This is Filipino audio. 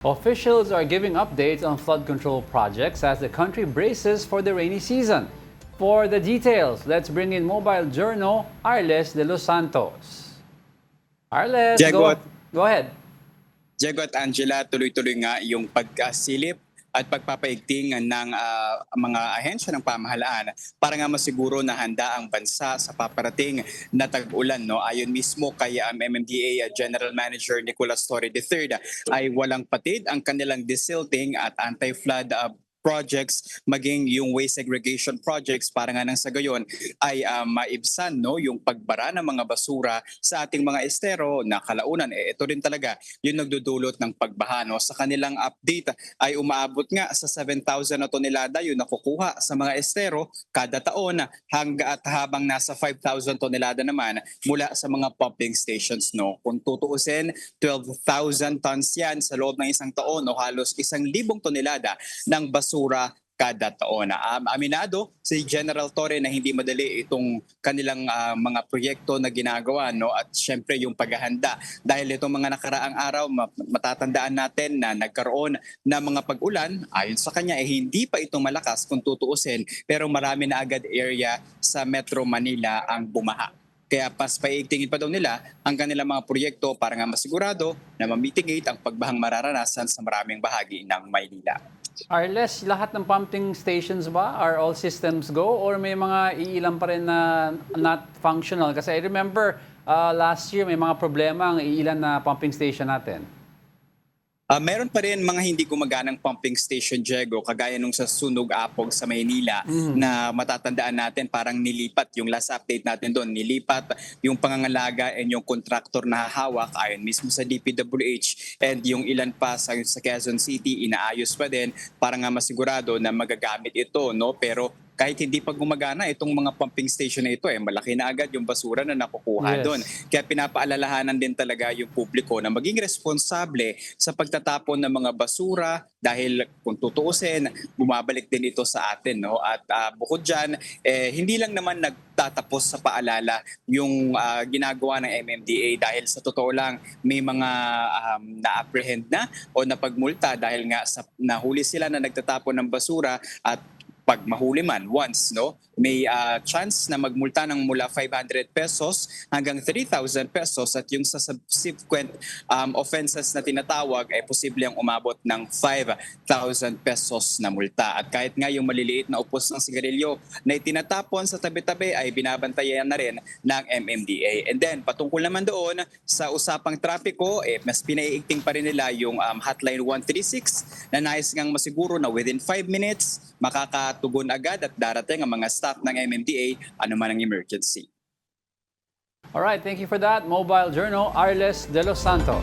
Officials are giving updates on flood control projects as the country braces for the rainy season. For the details, let's bring in Mobile Journal, Arles de los Santos. Arles, Diego go ahead. at Angela, tuloy-tuloy nga yung pagsilip at pagpapaigting ng mga ahensya ng pamahalaan para nga masiguro na handa ang bansa sa paparating na tag-ulan. No? Ayon mismo kay MMDA General Manager Nicolas Torre III ay walang patid ang kanilang desilting at anti-flood projects, maging yung waste segregation projects para nga nang sa gayon ay maibsan no yung pagbara ng mga basura sa ating mga estero na kalaunan ito rin talaga yung nagdudulot ng pagbaha no. Sa kanilang update ay umaabot nga sa 7,000 na tonelada yung nakukuha sa mga estero kada taon hangga at habang nasa 5,000 tonelada naman mula sa mga pumping stations no. Kung tutuusin 12,000 tons yan sa loob ng isang taon o halos 1,000 tonelada ng basura kada taon. Aminado si General Torre na hindi madali itong kanilang mga proyekto na ginagawa no at syempre yung paghahanda dahil itong mga nakaraang araw matatandaan natin na nagkaroon ng mga pag-ulan ayon sa kanya hindi pa ito malakas kung tutuusin pero marami na agad area sa Metro Manila ang bumaha. Kaya pas paigtingin pa daw nila ang kanilang mga proyekto para nga masigurado na mamitigate ang pagbahang mararanasan sa maraming bahagi ng Maynila. Arles, lahat ng pumping stations ba are all systems go or may mga iilan pa rin na not functional? Kasi I remember last year may mga problema ang iilan na pumping station natin. Meron pa rin mga hindi gumaganang pumping station, Diego, kagaya nung sa Sunog Apog sa Maynila na matatandaan natin parang nilipat yung last update natin doon. Nilipat yung pangangalaga and yung contractor na hawak ayon mismo sa DPWH and yung ilan pa sa Quezon City inaayos pa din para nga masigurado na magagamit ito. No? Pero kahit hindi pa gumagana itong mga pumping station na ito, malaki na agad yung basura na nakukuha doon. Kaya pinapaalalahanan din talaga yung publiko na maging responsable sa pagtatapon ng mga basura dahil kung tutuusin, bumabalik din ito sa atin. No? At bukod dyan, hindi lang naman nagtatapos sa paalala yung ginagawa ng MMDA dahil sa totoo lang may mga na-apprehend na o napagmulta dahil nga nahuli sila na nagtatapon ng basura at pag mahuli man once no may chance na magmulta ng mula 500 pesos hanggang 3,000 pesos at yung sa subsequent offenses na tinatawag ay posible ang umabot ng 5,000 pesos na multa at kahit nga yung maliliit na upos ng sigarilyo na itinatapon sa tabi-tabi ay binabantayan na rin ng MMDA. And then patungkol naman doon sa usapang trapiko mas pinaiigting pa rin nila yung hotline 136 na nais ngang masiguro na within 5 minutes makakatugon agad at darating ang mga staff ng MMDA anuman ang emergency. All right, thank you for that. Mobile Journal, Arles de los Santos.